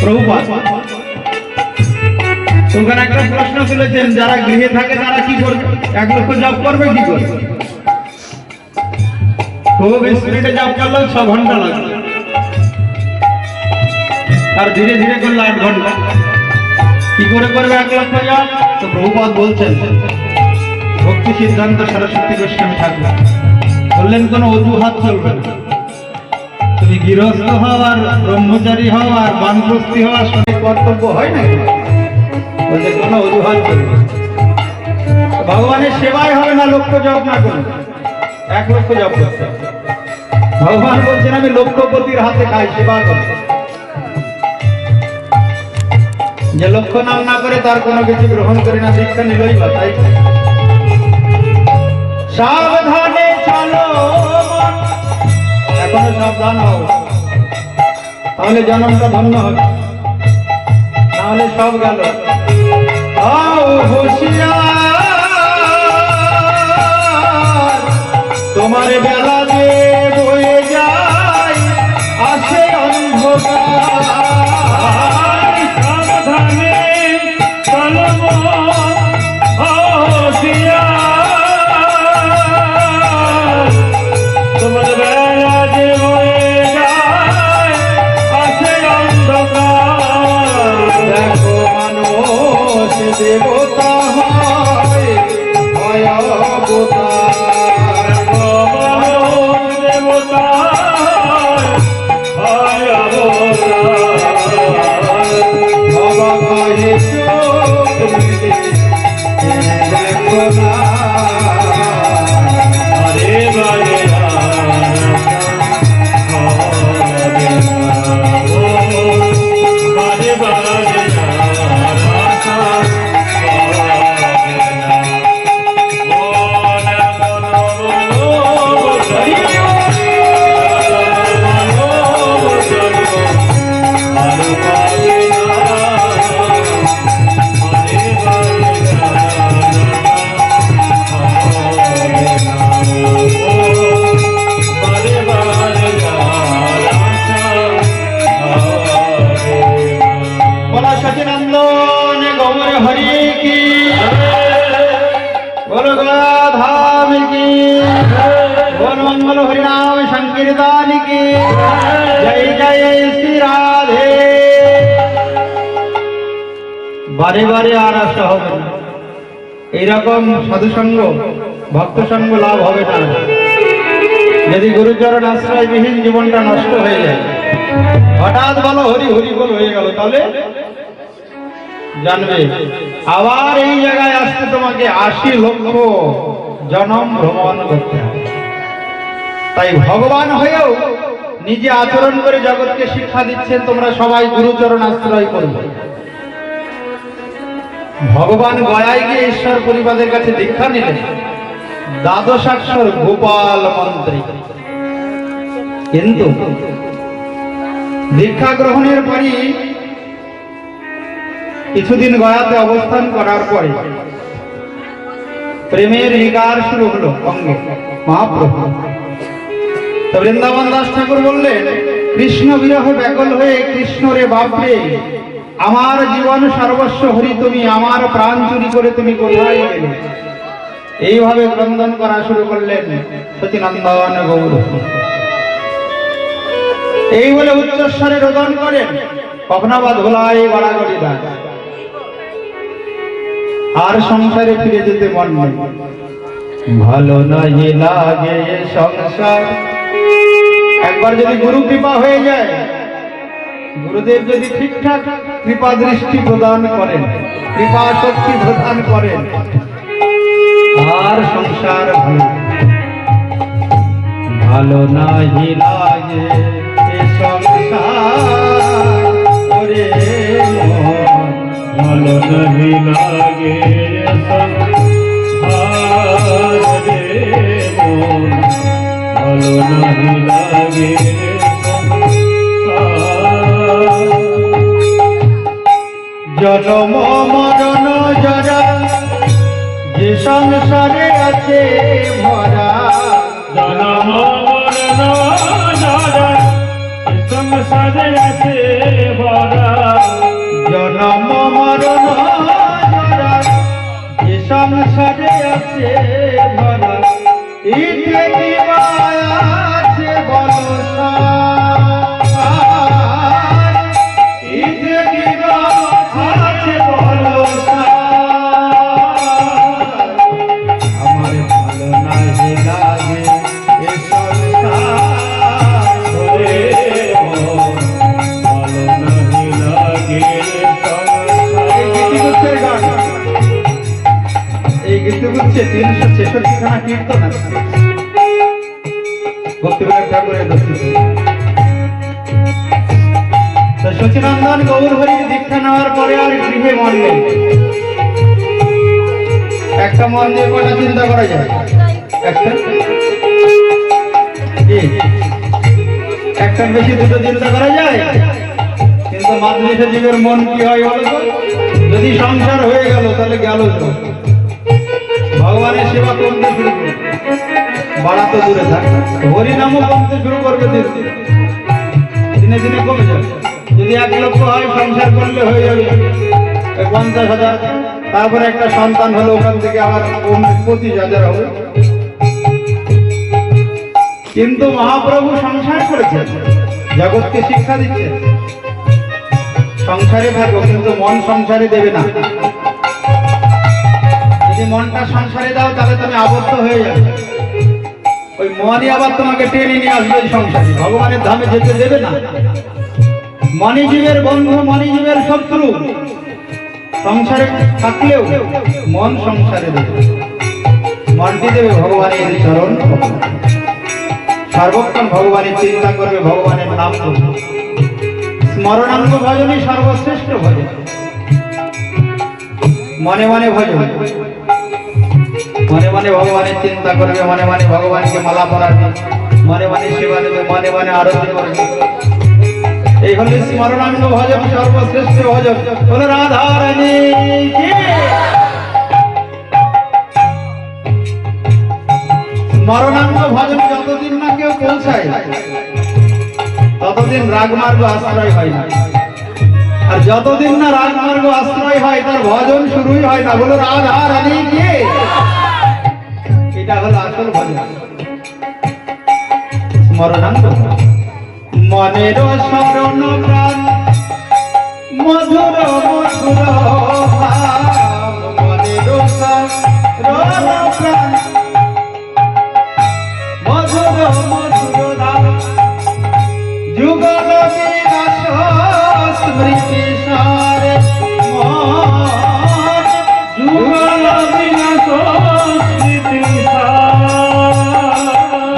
প্রভুপাদ ওখানে একটা প্রশ্ন তুলেছেন, যারা গৃহে থাকে তারা কি করবে? 1 লক্ষ জপ করবে কি করবে? খুব স্পিডে জপ করলে 6 ঘন্টা লাগবে, আর ধীরে ধীরে করলে 8 ঘন্টা। কি করে করবে 1 লক্ষ জপ? তো প্রভুপাদ বলছেন, ভক্তি সিদ্ধান্ত সরস্বতী গোস্বামী ঠাকুর বললেন, কোনো অজুহাত চলবে না। তুমি গৃহস্থ হও আর ব্রহ্মচারী হও আর বানপ্রস্থী হওয়া সঠিক কর্তব্য হয় নাকি? বলছে কোনো অজুহাত চলবে না। ভগবানের সেবাই হবে না লক্ষ জপ না করে, 1 লক্ষ জপ করতে হবে। ভগবান বলছেন, আমি লক্ষপতির হাতে খাই, সেবা করি। যে লক্ষ নাম না করে তার কোনো কিছু গ্রহণ করি না, দীক্ষা নিলই বা তাই। সাবধানে চলো, এখনো সাবধান হও, তাহলে জন্মটা ধন্য হবে, নাহলে সব গেল। তোমার বেলা যে বয়ে যায় আসে অন্ধকার, সাবধানে চলো তোমার বেলা যে বয়ে যায় আসে অন্ধকার। দেখো মানুষ দেবতা হয় অবতার, দেবতা হয় অবতার। বাবা কহে চোখ দেখো না, আরে বারে বারে বারে আর আসা হবে না। এইরকম সাধুসঙ্গ ভক্ত সঙ্গ লাভ হবে না যদি গুরুচরণ আশ্রয়বিহীন জীবনটা নষ্ট হয়ে যায়। হঠাৎ বলো হরি হরি বল হয়ে গেল, তাহলে জানবে আবার এই জায়গায় আসতে তোমাকে 80 লক্ষ জনম ভ্রমণ করতে হবে। তাই ভগবান হয়েও নিজে আচরণ করে জগৎকে শিক্ষা দিচ্ছেন, তোমরা সবাই গুরুচরণ আশ্রয় করবে। ভগবান গয়ায় গিয়ে ঈশ্বর পরিবাদের কাছে দীক্ষা নিলেন, 12 গোপাল মন্ত্রী। কিন্তু দীক্ষা গ্রহণের পরই কিছুদিন গয়াতে অবস্থান করার পরে প্রেমের বিকার শুরু হলো অঙ্গে মহাপ্রভু। তো বৃন্দাবন দাস ঠাকুর বললেন, কৃষ্ণ বিরহে ব্যাকুল হয়ে, কৃষ্ণ রে বাপরে, আমার জীবন সর্বস্ব হরি তুমি, আমার প্রাণ চুরি করে তুমি কোথায় গেলে? এইভাবে ক্রন্দন করা শুরু করলেন সচিনন্দন গৌর। এই বলে উচ্চস্বরে রোদন করেন, কখনাবা ধোলাই গড়াগড়ি দাস, আর সংসারে ফিরে যেতে মন নেই। ভালো নাহি লাগে সংসার। একবার যদি গুরু কৃপা হয়ে যায়, গুরুদেব যদি ঠিকঠাক কৃপা দৃষ্টি প্রদান করেন, কৃপা শক্তি প্রদান করেন, আর সংসার ভালো নাহি লাগে সংসার, ওরে ভালো নাহি লাগে সংসার, ভালো নাহি লাগে। জন্ম মরণ জরা যে সংসারে আছে ভরা, জন্ম মরণ জরা সংসারে আছে ভরা, আছে ভরা ইতে কি আছে বলো সার ইতে কি আছে বলো সার আমার ভালো নাহি লাগে এ সংসার ওরে ভালো নাহি লাগে এই গীত হচ্ছে 366 খানা কীর্তন আছে ভক্তিবিনোদ ঠাকুরের দর্শিত। তো সচিনন্দন গৌর হরির দীক্ষা নেওয়ার পরে আর গৃহে মন নেই। একটা মন দিয়ে কটা চিন্তা করা যায়? একটার বেশি দুটো চিন্তা করা যায়? কিন্তু মাদ্রাসা জীবের মন কি হয় বলো তো? যদি সংসার হয়ে গেল তাহলে গেল তো ভগবানের সেবা করতে শুরু করবে, বাড়া তো দূরে থাক, হরিনামও কমতে শুরু করবে, দিনে দিনে কমে যাবে। যদি 1 লক্ষ হয় সংসার করলে হয়ে যাবে 50,000, তারপরে একটা সন্তান হলো, ওখান থেকে আবার 25,000 হবে। কিন্তু মহাপ্রভু সংসার করেছেন, জগৎকে শিক্ষা দিচ্ছেন সংসারে থাকো, কিন্তু মন সংসারে দেবে না। যদি মনটা সংসারে দাও তাহলে তুমি আবদ্ধ হয়ে যাবে, ওই মনই আবার তোমাকে টেনে নিয়ে আসবে সংসারে, ভগবানের ধামে যেতে দেবে না। মনই জীবের বন্ধু, মনই জীবের শত্রু। সংসারে থাকলেও মন সংসারে দেবে, মনটি দেবে ভগবানের চরণ, সর্বক্ষণ ভগবানের চিন্তা করবে, ভগবানের নাম করবে। স্মরণাঙ্গ ভজনই সর্বশ্রেষ্ঠ ভজন। মনে মনে ভজন, মনে মনে ভগবানের চিন্তা করবে, মনে মনে ভগবানকে মালা পরাবে, মনে মনে সেবা দেবে, মনে মনে আরতি করবে। এই হল স্মরণাঙ্গ ভজন, সর্বশ্রেষ্ঠ ভজন। বলে রাধা রানী কি? স্মরণাঙ্গ ভজন যতদিন না কেউ পৌঁছায় ততদিন রাগমার্গ আশ্রয় হয় না, আর যতদিন না রাগমার্গ আশ্রয় হয় তার ভজন শুরুই হয় না। বলো রাধা রানী কি? এটা হলো আসল ভজন, স্মরণাঙ্গ। মনের স্মরণ প্রাণ মধুর মধুর ভাব, মনের স্মরণ প্রাণ মধুর মধুর ধাম, যুগল বিনাশ স্মৃতি সারে মন, যুগল বিনাশ স্মৃতি সার।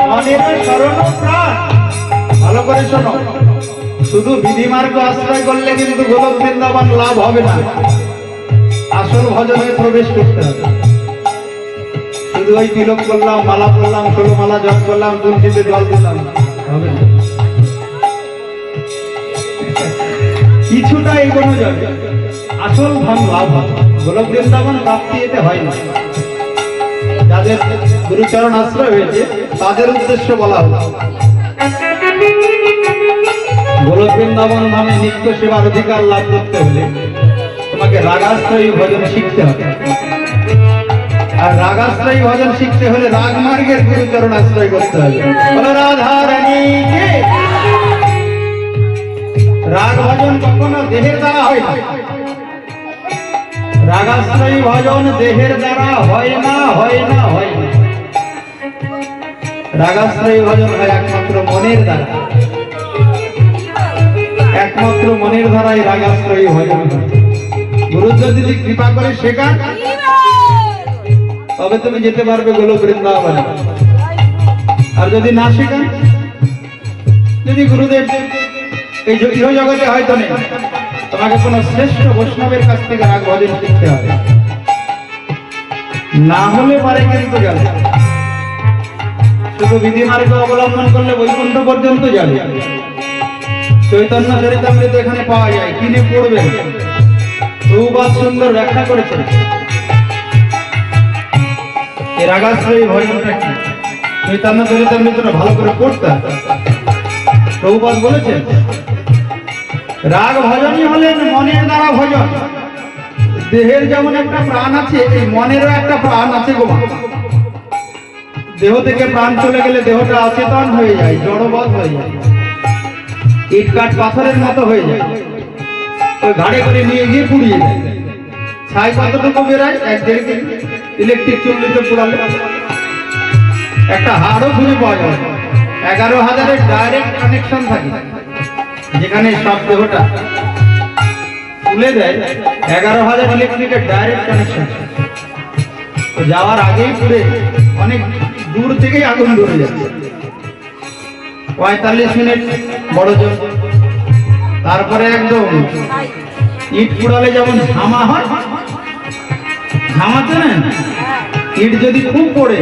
মনের স্মরণ প্রাণ, ভালো করে শোনো, শুধু বিধিমার্গ আশ্রয় করলে কিন্তু গোলক বৃন্দাবন লাভ হবে না, আসল ভজনে প্রবেশ করতে হবে। শুধু ওই তিলক করলাম, মালা করলাম, 16 মালা জপ করলাম, তুলসীতে জল দিলাম, হবে না। কিছুটা এগোনো যাবে, আসল ধন লাভ হবে। গোলক বৃন্দাবন প্রাপ্তি এতে হয় না। যাদের গুরুচরণ আশ্রয় হয়েছে তাদের উদ্দেশ্য বলা হলো। গোলক বৃন্দাবন ধামে নিত্য সেবার অধিকার লাভ করতে হলে তোমাকে রাগাশ্রয়ী ভজন শিখতে হবে, আর রাগাশ্রয়ী ভজন শিখতে হলে রাগমার্গের গুরুচরণ আশ্রয় করতে হবে। বলো রাধা রানী কি? রাগ ভজন কখনো দেহের দ্বারা হয় না, রাগাশ্রয়ী ভজন দেহের দ্বারা হয় না, হয় না, হয় না। রাগাশ্রয়ী ভজন হয় একমাত্র মনের দ্বারা, একমাত্র মনের দ্বারাই রাগাশ্রয়ী ভজন হয়। গুরু যদি কৃপা করে শেখান তবে তুমি যেতে পারবে গোলক বৃন্দাবনে, আর যদি না শেখান, যদি গুরুদেব এই ইহ জগতে হয়তো নেই, তোমাকে কোন শ্রেষ্ঠ বৈষ্ণবের কাছ থেকে রাগ ভজন শিখতে হবে, না হলে পারে কিন্তু গেল। শুধু বিধিমার্গ অবলম্বন করলে বৈকুণ্ঠ পর্যন্ত যাবে। চৈতন্য চরিতামৃত এখানে পাওয়া যায়, কিনে পড়বেন, প্রভুপাদ সুন্দর ব্যাখ্যা করেছেন এই রাগাশ্রয়ী ভজনটা কি। চৈতন্য চরিতামৃতটা ভালো করে পড়তে হবে। প্রভুপাদ বলেছেন রাগ ভজনই হলেন মনের দ্বারা ভজন, দেহের যেমন একটা প্রাণ আছে, এই মনেরও একটা প্রাণ আছে গো মা। দেহ থেকে প্রাণ চলে গেলে দেহটা অচেতন হয়ে যায়, জড়বৎ হয়ে যায়, ইট কাঠ পাথরের মতো হয়ে যায়। ওই ঘাড়ে করে নিয়ে গিয়ে পুড়িয়ে যায়। ছাই কতটুকু বেরায়? 1-1.5 কেজি। ইলেকট্রিক চুল্লিতে পোড়ালে একটা হাড়ও খুঁজে পাওয়া যায়। 11,000-এর ডাইরেক্ট কানেকশন থাকে, যেখানে সব দেহটা তুলে দেয়। 11,000 ইলেকট্রিকের ডাইরেক্ট কানেকশন। তো যাওয়ার আগেই পুড়ে অনেক দূর থেকেই আগুন ধরে যাচ্ছে। 45 মিনিট বড় জোর। তারপরে একদম ইট পুড়ালে যেমন ঝামা হয়, ঝামা চেনেন? ইট যদি খুব পড়ে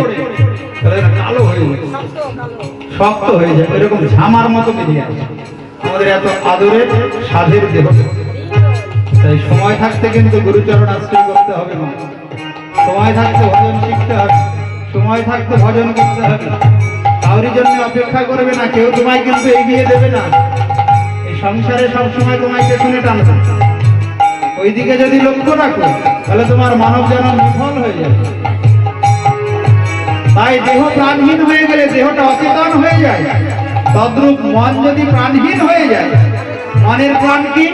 তাহলে কালো হয়ে যায়, শক্ত হয়ে যায়, এরকম ঝামার মতো বেরিয়ে আসে আমাদের এত আদরের সাধের দেহ। তাই সময় থাকতে কিন্তু গুরুচরণ আশ্রয় করতে হবে না। সময় থাকতে ভজন শিখতে হবে, সময় থাকতে ভজন করতে হবে। কাউরি জন্য অপেক্ষা করবে না, কেউ তোমায় কিন্তু এগিয়ে দেবে না। এই সংসারে সবসময় তোমায় পেছনে টানবে। ওইদিকে যদি লক্ষ্য রাখো তাহলে তোমার মানব জন্ম বিফল হয়ে যাবে। তাই দেহ প্রাণহীন হয়ে গেলে দেহটা অচেতন হয়ে যায়। তদ্রূপ মন যদি প্রাণহীন হয়ে যায়, মনের প্রাণ কি?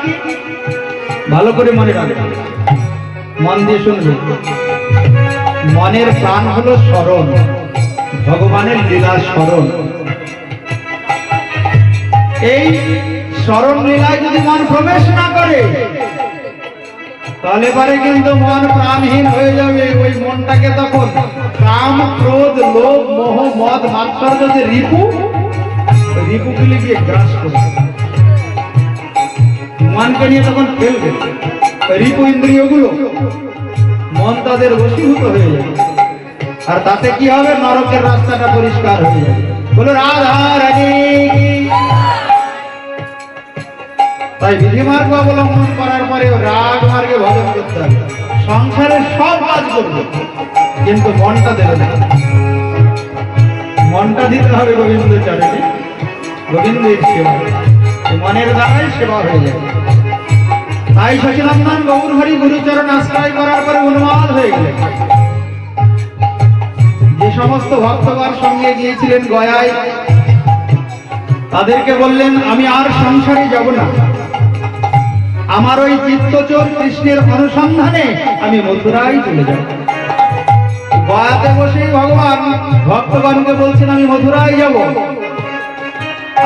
ভালো করে মনে রাখবে, মন দিয়ে শুনবে। মনের প্রাণ হলো স্মরণ, ভগবানের লীলা স্মরণ। এই স্মরণ লীলায় যদি মন প্রবেশ না করে তাহলে পরে কিন্তু মন প্রাণহীন হয়ে যাবে। ওই মনটাকে তখন কাম, ক্রোধ, লোভ, মোহ, মদ, মাৎসর্য যে রিপু, ওই রিপুগুলি গিয়ে গ্রাস করবে, মনকে নিয়ে তখন ফেলবে। রিপু ইন্দ্রিয়গুলো মন তাদের বশীভূত হয়ে যাবে। আর তাতে কি হবে? নরকের রাস্তাটা পরিষ্কার হয়ে যাবে। বলো রাধা রানী। তাই বিধিমার্গ অবলম্বন করার পরে রাগ মার্গে ভজন করতে হবে। সংসারের সব কাজ করবে, কিন্তু মনটা দেবে না। মনটা দিতে হবে গোবিন্দ চরণে, গোবিন্দের সেবা। মনের দ্বারাই সেবা হয়ে যাবে। তাই সচিনন্দন গৌর হরি গুরুচরণ আশ্রয় করার পরে উন্মাদ হয়ে গেলেন। যে সমস্ত ভক্তগণ সঙ্গে গিয়েছিলেন গয়ায়, তাদেরকে বললেন, আমি আর সংসারে যাব না। আমার ওই চিত্তচোর কৃষ্ণের অনুসন্ধানে আমি মথুরায় চলে যাব। গয়াতে বসেই ভগবান ভক্তগণকে বলছেন, আমি মথুরায় যাব,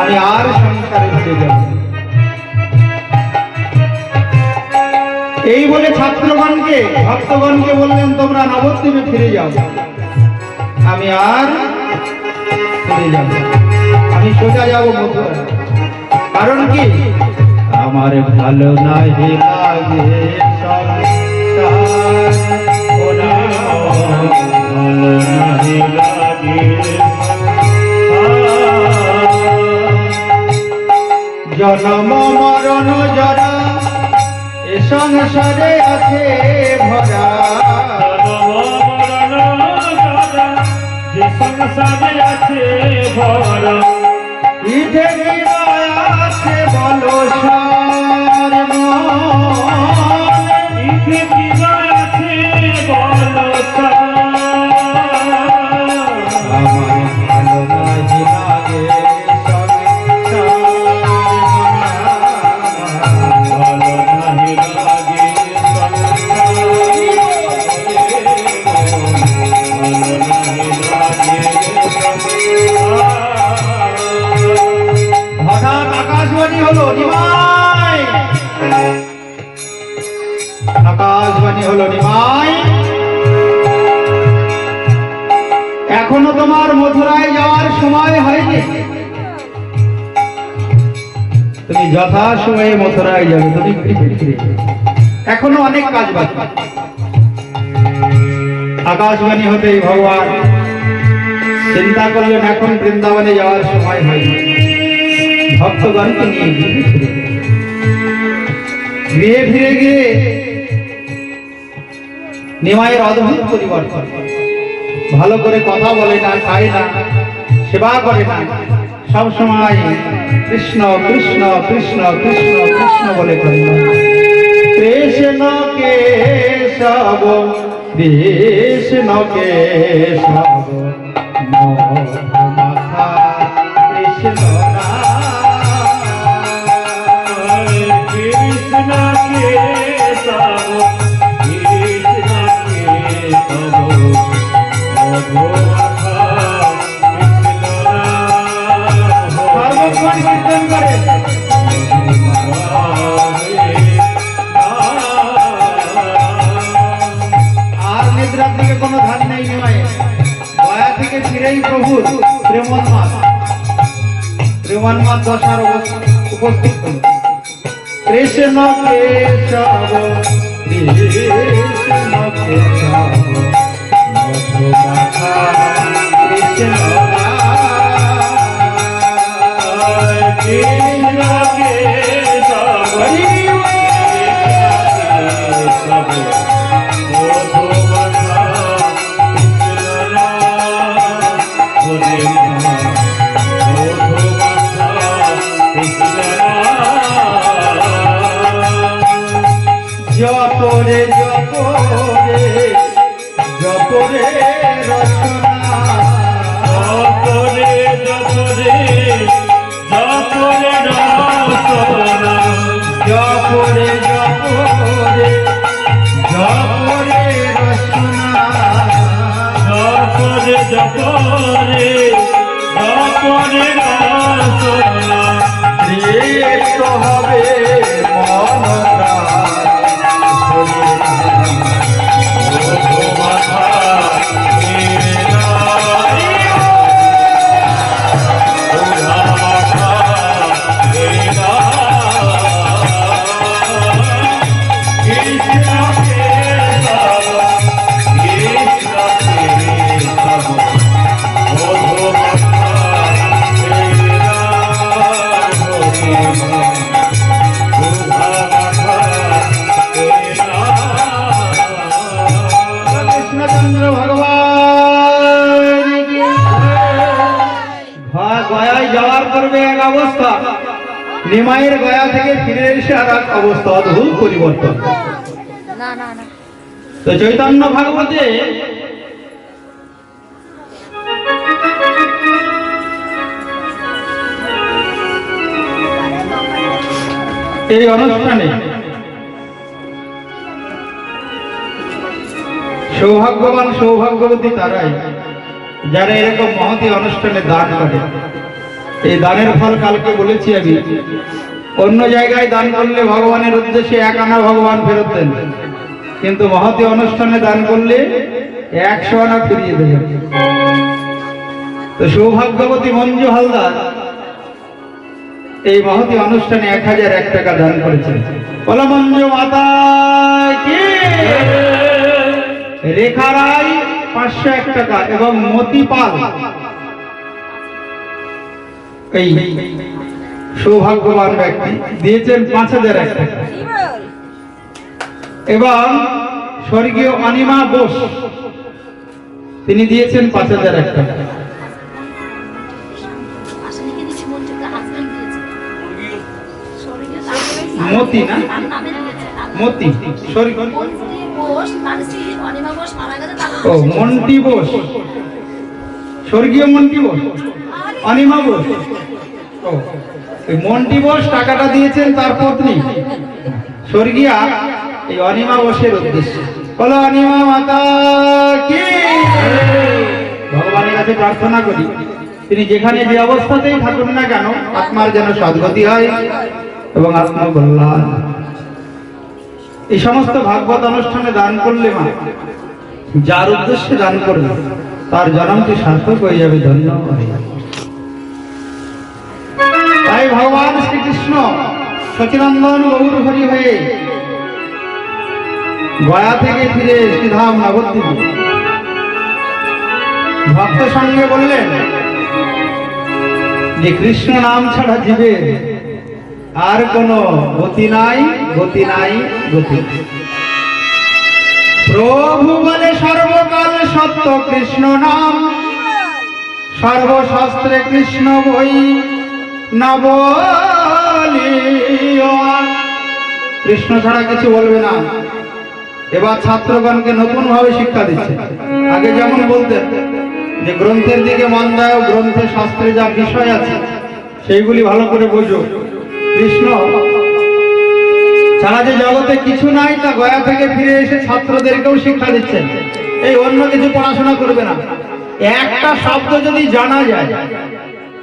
আমি আর সংসারে ফিরে যাব। এই বলে ছাত্রগণকে, ভক্তগণকে বললেন, তোমরা নবদ্বীপে ফিরে যাও, আমি আর ফিরে যাব, আমি সোজা যাব মথুরা। কারণ কি? আমার ভালো লাগে লাগে জনম মরণ জরা এ সংসারে আছে ভরা। যে সংসারে আছে ভরা, ইঠে আছে বলো সার মন, ইঠে আছে বলো আমার ভালো লাগে লাগে ভালো নাহি লাগে হঠাৎ আকাশবাণী হলো, নিমাই। আকাশবাণী হলো, নিমাই, এখনো তোমার মথুরায় যাওয়ার সময় হয়নি। তুমি যথা সময়ে মথুরায় যাবে, তুমি এখনো অনেক কাজ বাকি। আকাশবাণী হতেই ভগবান চিন্তা করলেন, এখন বৃন্দাবনে যাওয়ার সময় হয়নি। ভক্তগণকে নিয়ে গৃহে ফিরে গিয়ে নিমাইয়ের অদ্ভুত পরিবর্তন। ভালো করে কথা বলে না, খায় না, সেবা করে না, সব সময় কৃষ্ণ কৃষ্ণ কৃষ্ণ কৃষ্ণ কৃষ্ণ বলে করে। কৃষ্ণকে কেশব কৃষ্ণ কেশব মাথা কৃষ্ণ কৃষ্ণ কেশব কৃষ্ণ কেশব মধুমাখা সর্বক্ষণ কীর্তন করে। আর নিদ্রার দিকে কোনো ধান নেই নয়। গয়া থেকে ফিরেই প্রভুর প্রেমন্মাদ দশার উপস্থিত হল। কৃষ্ণ কেশব কৃষ্ণ কেশব মধুমাখা কৃষ্ণ কৃষ্ণ কেশব কেশব মধুমাখা কৃষ্ণ হরে মধুমাখা কৃষ্ণ জপরে জপরে জপরে রচনা জপরে জপরে জপরে রচনা জপরে জপরে জপরে রচনা জপরে জপরে জপরে রচনা তৃপ্ত হবে মনরা মধুমাখা কৃষ্ণচন্দ্র ভগবান কি গয়ায় যাওয়ার পূর্বে এক অবস্থা, নিমাইয়ের গয়া থেকে ফিরে এসে আর এক অবস্থা, অদ্ভুত পরিবর্তন। না না না তো চৈতন্য ভাগবতে এই অনুষ্ঠানে সৌভাগ্যবান সৌভাগ্যবতী তারাই যারা এরকম মহতী অনুষ্ঠানে দান করে। এই দানের ফল কালকে বলেছি আমি, অন্য জায়গায় দান করলে ভগবানের উদ্দেশ্যে 1 আনা ভগবান ফেরত দেন, কিন্তু মহতী অনুষ্ঠানে দান করলে 100 আনা ফিরিয়ে দেবেন। তো সৌভাগ্যবতী মঞ্জু হালদার এই মহতী অনুষ্ঠানে 1001 টাকা দান করেছেন। বলো মঞ্জু মাতা কি। রেখা রায় 501 টাকা এবং মতি পাল এই সৌভাগ্যবান ব্যক্তি দিয়েছেন 5001 টাকা, এবং স্বর্গীয় অনিমা বোস তিনি দিয়েছেন 5001 টাকা। মতি না মতি ও মন্টি বোস, স্বর্গীয় মন্টি বোস, অনিমা বোস। ও এই মন্টি বোস টাকাটা দিয়েছেন তার পত্নী স্বর্গীয়া এই অনিমা বোসের উদ্দেশ্যে। বলো অনিমা মাতা কি। ভগবানের কাছে প্রার্থনা করি তিনি যেখানে যে অবস্থাতেই থাকুন না কেন আত্মার যেন সদ্গতি হয় এবং আত্মকল্যাণ। এই সমস্ত ভাগবত অনুষ্ঠানে দান করলে মা যার উদ্দেশ্যে দান করবে তার জন্মটি সার্থক হয়ে যাবে, ধন্য হয়ে যাবে। তাই ভগবান শ্রীকৃষ্ণ সচিনন্দন গৌর হরি হয়ে গয়া থেকে ফিরে শ্রীধাম নবদ্বীপ ভক্ত সঙ্গে বললেন যে কৃষ্ণ নাম ছাড়া জীবের আর কোনো গতি নাই, গতি নাই, গতি। প্রভু বলে সর্বকাল সত্য কৃষ্ণ নাম, সর্বশাস্ত্রে কৃষ্ণ বই না বলিও। কৃষ্ণ ছাড়া কিছু বলবে না, এবার ছাত্রগণকে নতুন ভাবে শিক্ষা দিচ্ছে। আগে যেমন বলতেন যে গ্রন্থের দিকে মন দাও, গ্রন্থে শাস্ত্রে যা বিষয় আছে সেইগুলি ভালো করে বোঝো। কৃষ্ণ ছাড়া যে জগতে কিছু নাই তা গয়া থেকে ফিরে এসে ছাত্রদেরকেও শিক্ষা দিচ্ছেন। এই অন্য কিছু পড়াশোনা করবে না, একটা শব্দ যদি জানা যায়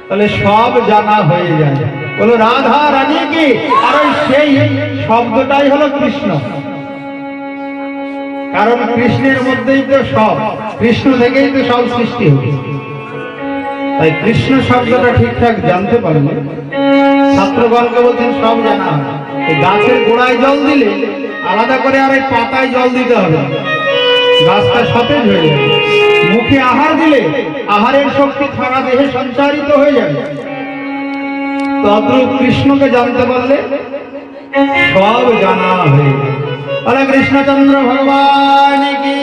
তাহলে সব জানা হয়ে যায়। বলো রাধা রানী কি, আর ওই সেই শব্দটাই হলো কৃষ্ণ। কারণ কৃষ্ণের মধ্যেই তো সব, কৃষ্ণ থেকেই তো সব সৃষ্টি হয়েছে। তাই কৃষ্ণ শব্দটা ঠিকঠাক জানতে পারলে ছাত্রগণকে বলছেন সব জানা হয়। এই গাছের গোড়ায় জল দিলে আলাদা করে আর এই পাতায় জল দিতে হবে, গাছটা সতেজ হয়ে যাবে। মুখে আহার দিলে আহারের শক্তি সারা দেহে সঞ্চারিত হয়ে যাবে। তদ্রূপ কৃষ্ণকে জানতে পারলে সব জানা হয়ে যাবে। বলে কৃষ্ণচন্দ্র ভগবান কি।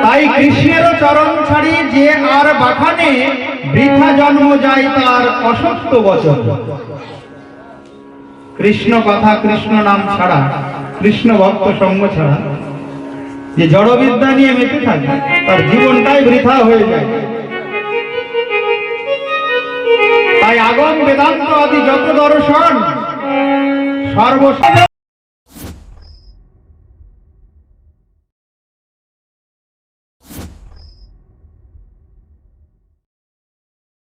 তাই কৃষ্ণেরও চরণ ছাড়ি যে আর বাখানে বৃথা জন্ম যায় তার অসত্য বচন। কৃষ্ণ কথা কৃষ্ণ নাম ছাড়া, কৃষ্ণ ভক্ত সঙ্গ ছাড়া যে জড়বিদ্যা নিয়ে মেতে থাকে তার জীবনটাই বৃথা হয়ে যায়। তাই আগম বেদান্ত আদি যত দর্শন সর্বস্ব